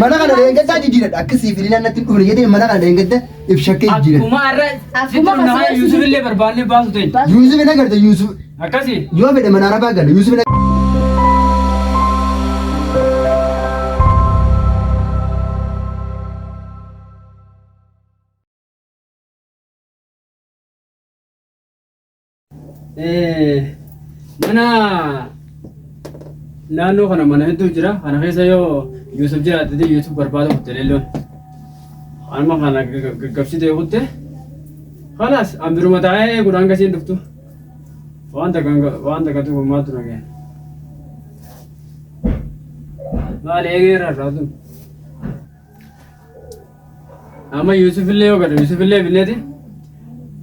Mana kana dengedda jijjiirradha akkasii firiina natti dhufne jedhee mana kana dengedda ibshakkee jijjiirradha. Akkuma arra akkuma nama Yusuf illee barbaanne baasu ta'e. Yusuf ina garta Yusuf. Akkasii. Yoo fedhe mana arabaa gala Yusuf ina. Mana naannoo kana mana hedduu jira. Kana keessa yoo Yusuf jiraate Yusuf barbaadu kutte leelloon. Anuma kana gaggabsitee kutte. Khalas ambiruma taa'ee gudaan gasiin dhuftu. Wanta gatu gummaatu nageen. Maali eegeera irraatu. Amma Yusuf illee yoo gadu Yusuf illee bineeti.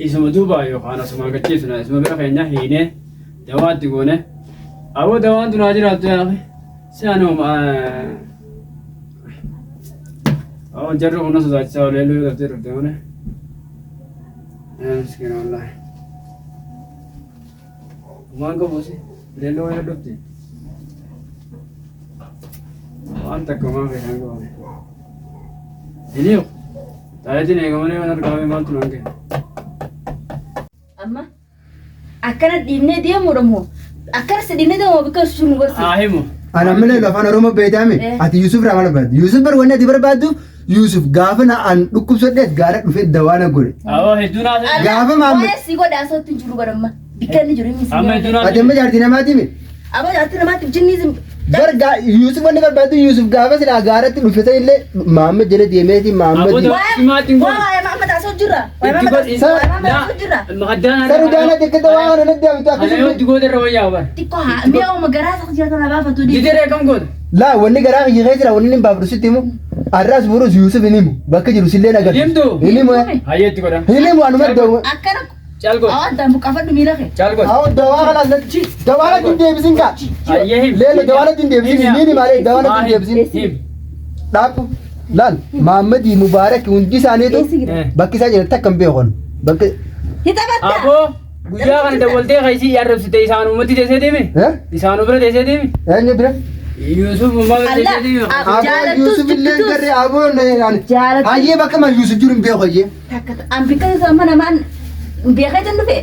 Isuma duuba yookaan asuma gachiisuna isuma bira keenya hiinee dawaatti goone. Aboo dawaan tunaa jiraattu yaafi. Si'anuma jarri kun sodaachisaa leelluu yoo taftee dhufte malee. Miskiina wallaahi. Waan qabuusi leelluu yoo dhufte. Waan takka waan keessaan qabame. Hiniiqu. Taayitiin eegamanii waan argamee maaltu naan kenna. Amma akkana dhiibnee deemuudha moo akkana si dhiibnee deemuudha bakka sun gorsi. Himu. Ana ammallee afaan Oromoo beekame ati Yusuf irraa maal barbaadde? Yusuf bar wanni ati barbaaddu Yusuf gaafa na an dhukkubsadheet gaara dhufee dawaa na godhe. Awoo hedduu naasee. Gaafa maamma. Waa'ee si godhe asootti hin jiru godhamma. Bikka inni jiru inni si. Amma hedduu naasee. Ati amma jaartii namaati mi? Amma jaartii namaatiif jinni si. Bar Yusuf wanni barbaaddu Yusuf gaafa silaa gaaratti dhufee illee maamma jala deemeeti maamma. Waa'ee maamma taasoo jirra. Waa'ee maamma taasoo jirra. Saru daana xiqqaa dawaa kana natti hamitu Ana yoo akkasuma. digoo irra wayyaa bara. Xiqqoo haa mi'a ooma garaa tokko jiraatan haa baafatu deemu. Gidiree kam goota? Laa wanni garaa hiikee jira wanni baaburu sitti himu. Arraas burus Yusuf hin himu bakka jiru sillee nagarra. Himtu? Hin himu. Hayyeetti godha. Hin himu anuma dawaa. Akkana Caal godha. awwaan daamu qafadhu miila kee. Caal godha. Awo dawaa kana natti dawaa natti hin deebisin kaa. Hayyee him. Leela dawaa natti hin deebisin ni malee dawaa natti hin deebisin. Him. Dhaabu laal Mahammadi Mubaarak hundi isaaniitu bakki isaa jira takka hin beekon bakka. Hitabatta. Aboo guyyaa kana dawwaltee kaisii yaadabsite isaan ummatti teessee deeme. Isaan bira teessee deeme. Eenyu bira? Yusuf ummaa bira teessee deeme. Aboo Yusuf illee garee aboo Jaalatu. hayyee bakka mal Yusuf jiru hin beeku hayyee. Takkata ambika isa mana namaan beekaa jan dhufe.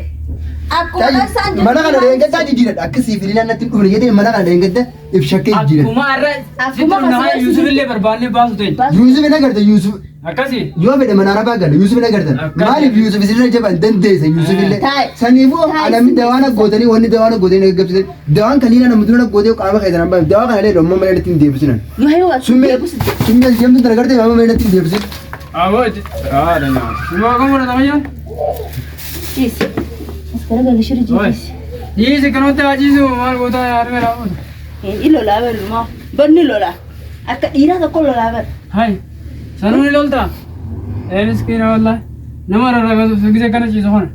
Akkuma isaan jiru. Mana kana deengaddaa jijjiiradha akkasii firiina natti dhufne jedhee mana kana deengadda ibshakkee jijjiiradha. Akkuma arra Akkuma nama Yusuf illee barbaanne baasu ta'e. Yusuf ina garta Yusuf. Akkasii. Yoo fedhe mana arabaa gala Yusuf ina garta. Maaliif Yusuf isin jaban dandeessa Yusuf illee. Saniifuu alamin dawaan gootanii wanni dawaan gootanii gaggabsiisan dawaan kaniina namni dura gootee qaama keessan hambaa dawaa kana illee dhomma malee natti hin deebisinan. Yoo hayoo Summee deemtu tana gartee maama malee natti hin deebisin. Aboo danaa. Sumaa kamuna tamayyaa. Ciisi. Askara galli shiri jiisi. Dhiisi kanatti ajiisu maal gootaa harka laafuudha. Ilolaa bal'umaa. Banni lolaa. Akka dhiiraa tokko lolaa bal. Hai. Sanuu ni loltaa? Miskiina wallaahi. Nama rarraagatu sigisee kana ciisu kana.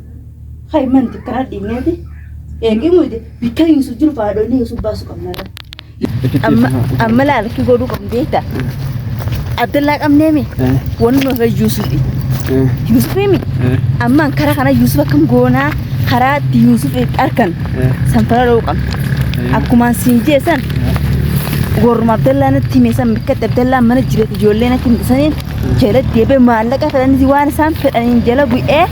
Hai manti karaa dhiibneeti. Eegi muyte bikka Yusuf jiru faadhoonni Yusuf baasu qabnarra. Amma laalakki godhuu qabnu beektaa? Abdallaa qabneemi. Wanni nuti Yusufi. Yusufimi. Ammaan karaa kana Yusuf akkam goonaa karaa itti Yusuf arkan sanfara dha'uu qabna. Akkumaan siin jeessan gorma Abdallaa natti himeessan bikkatti Abdallaa mana jireenya ijoollee natti himsaniin jala deebee maallaqa fedhanis waan isaan fedhaniin jala bu'ee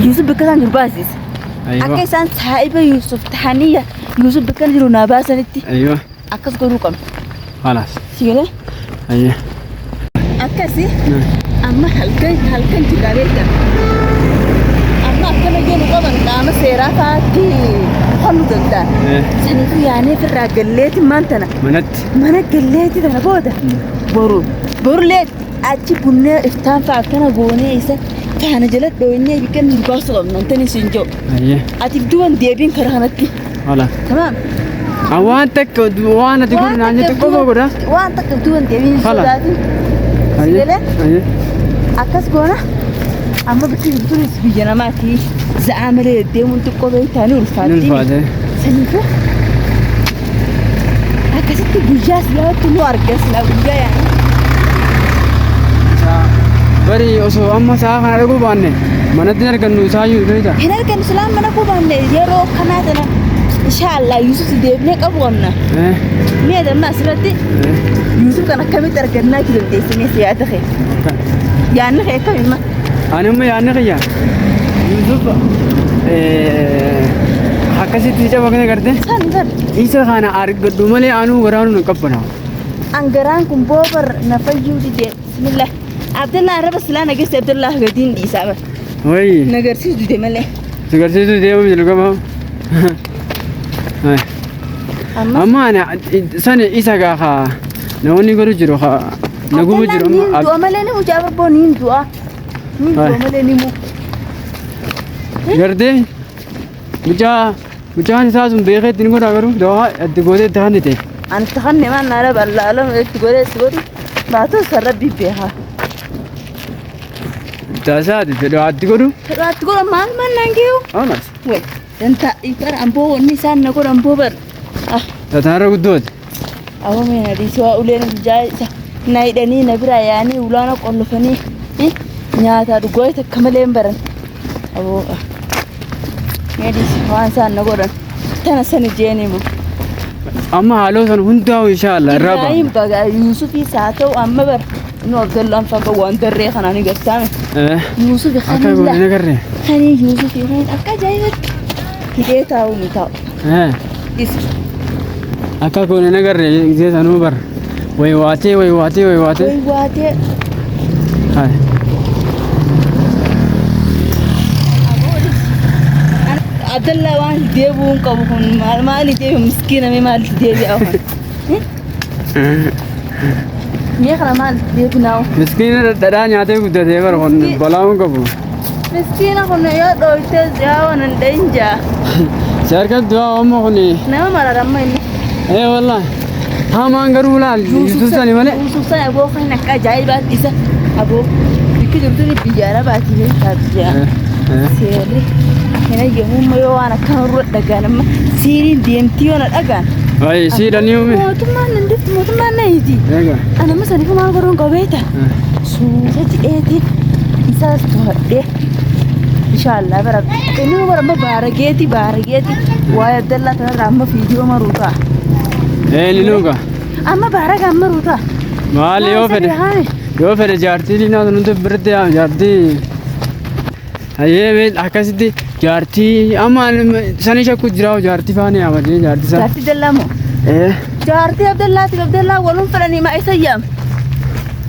Yusuf bikka isaan jiru baasisa. Akka isaan saahiba Yusuf ta'anii Yusuf bikka jiru naa baasanitti akkas godhuu qabna. Halas. Sigalee? Ayyee. Akkasi amma halkan jira beekta. Amma akkana jennu qaban qaama seeraa fa'aatti halluu danda'a. Saniifuu yaanee firraa galleeti maantana. Manatti. Mana galleeti tana booda. Boruleet achi bunnee iftaan fa'a akkana goonee isa faana jala dhooynee bikkan nu baasu qabna antani siin jiru. Ayyee. Ati duban deebiin karaa kanatti. Halas. Tamaam. Waan takka waan ati kun naannoo tokko godha. Waan takka duban deebiin sodaatiin. Sigalee? Ayyee. Akkas goona amma bitti jirtunis biyya namaati za'aa malee deemuun xiqqoo beektaanii ulfaatti. Saniifuu akkasitti guyyaa siyaatti nu argas laa guyyaa yaa'u. Bari osoo amma sa'a kana dhaquu baanne manatti hin argannu isaayyuu beektaa. Hin argannu silaan mana koo baanne yeroo kanaa tana إن شاء الله يوسف ديبني قبونا ميدا ما سرتي يوسف كان كم تركنا كده ديسني سيادة خير يعني خير كم ما أنا ما يعني خير يوسف hakasi tija bagane karte sangar isa khana arg dumale anu garanu nakapana anggaran kumbobar nafayu di de bismillah abdullah rabas la nagis abdullah gadin di sama oi nagar sis di de male nagar sis di de male kama amma ana sane isa ga kha nawni goru jiro kha nagu jiro ma do male ni mujabar bonin dua ni do male ni mu garde مجان سازم بيخي تنقول أقولوا دوا تقولي تهنيتي أنا تهني ما نرى بالله لا تقولي باتو سربي بيها تاسات تدوا تقولوا ما نانجيو أناس وين أنت إيكار أمبو نيسان نقول أمبو بر تتهرب الدود أهو من هذه سواء ولين جاي نايدني نبرا يعني ولانا كله فني نياتا دقوي تكملين برن أهو يدي سبحان سان نقول تنا سنة جينيمو أما هالو سن هنداو إن شاء الله الرابع إبراهيم بقى يوسف يساعده أما بر إنه عبد الله فقط واندر ريخ أنا نقصامه يوسف يخاني لا خاني يوسف يخاني أكا جايبت كده تاو نتاو إيش أكا كونه نقرر زي سنو بر ويواتي هاي عبد الله وان ديبون كابون ما لي ديب مسكينة ما لي ديب يا أخوان مية خلا ما لي ديب ناو مسكينة دادان ياتي كده ديبر هون بلاون كابو مسكينة خلنا يا دويتة يا وانا دينجا شركة دوا أمه خني نعم مرة رمى إني إيه والله ها ما نقولوا لا يوسف ساني ماله يوسف ساني أبو خلنا كجاي بعد إذا أبو بيكي جبتني بيجارة بعد كذا كذا سيري هنا يوم ما يوانا كان رد دجان ما سيرين ديمتي وانا دجان أي سير اليوم ما تمان نيجي أنا مثلا كم أنا قرون قبيته سوسة إيتي إنسان تهدي إن شاء الله برا إنه برا ما بارجيتي وعبد الله ترى رام فيديو مروتا إيه لينوكا أما بارك أما روتا ما يو فر جارتي لينا ننتظر برد يا جارتي هاي بيت أكاسيتي جارتي أما سني شكو جراو جارتي فاني أمرني جارتي سا جارتي دلامو جارتي عبد الله ولون فرني ما يسيام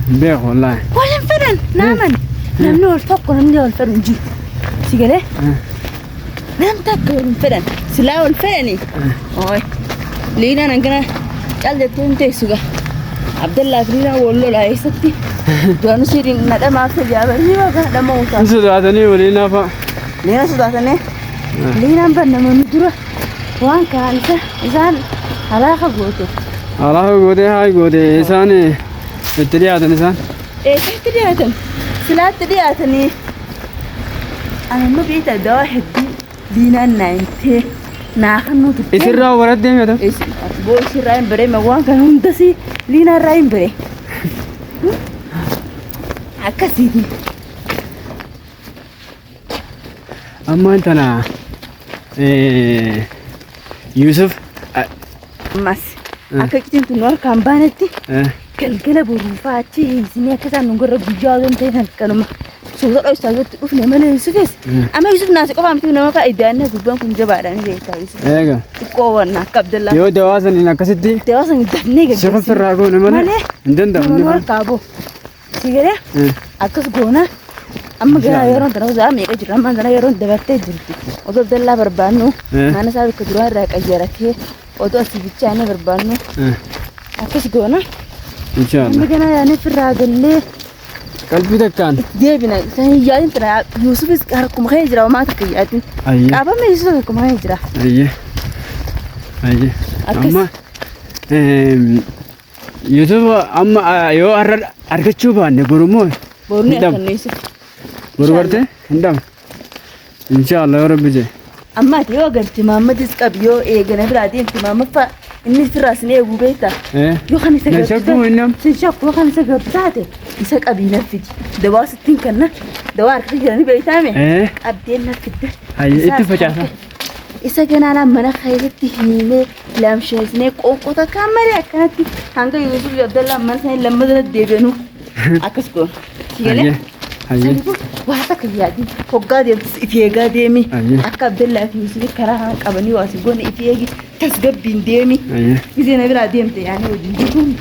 بيخ والله ولون فرن نامن نمنو الفوق ونمنو الفرن جي سيجله نام تاكل الفرن سلاو الفرني أوه لينا نعنا قال تنتهي سوغا عبد الله فرينا والله لا يسكتي دوانو سيرين ندا ما في جابر هي ما دا موتا سوداتني ولينا فا لينا سوداتني لينا بنا من دورا وان كان إنسان على خبوته هاي غودي إنسان تريادن إنسان إيه تريادن سلا تريادني أنا ما بيت دواحد لينا ناينتي ناخنو تبي إسرع ورد دم يا إيش بوش راين بري مغوان كانوا دسي لينا راين بري أكاسيدي أما أنت أنا يوسف ماس أكاكتين تنور كامبانتي كالكلا بروفاتي سنيا كذا نقول بجاودن تيهن كانوا سودا أستاذ تقول نعمل يوسفيس أما يوسف ناس كفام تقول نما كإدانة تبان كم جباران زي يوسف إيه كونا عبد الله يو دواسن إنك كسيتي دواسن دفنيك شوف في الراجو نمانه عندنا نمانه كابو سيجرة أكس غونا أما جرا يرون ترى زامي كجرا ما جرا يرون دبرتة جرتي وده الله بربانو أنا سأل كدرا راك أجرake وده أسيبتش أنا بربانو أكس غونا إن شاء الله أما جنا يعني في الراجو اللي قلبي دكان جيبنا سهي جاين ترى يوسف إسكاركم خيجرا وما تكياتين أبا ما يوسفكم خيجرا أيه أما يوسف أما يو أركتشوفا نبرمو بروني أكن يوسف برورته هندام إن شاء الله يا رب جي أما تيو قلت ماما تسكب يو إيه جنا برادين ماما فا إني في راسني أبو بيتا يو خاني سكب نشكو إنهم سنشكو خاني سكب بتاعته يسك أبي نفدي دوا 60 كنا دوا أركتي جراني بيتامي أبدي نفدي هاي إنت فجأة isa ganana mana khayrati hime lamshesne qoqota kamari akanati hanga Yusuf Abdullah man sai lamadna debenu akasko sigale haye wata kiyadi hogade itiega demi akka Abdullah Yusuf karaha qabani wasi gon itiegi tasgabbin demi izena bira demte yani wajin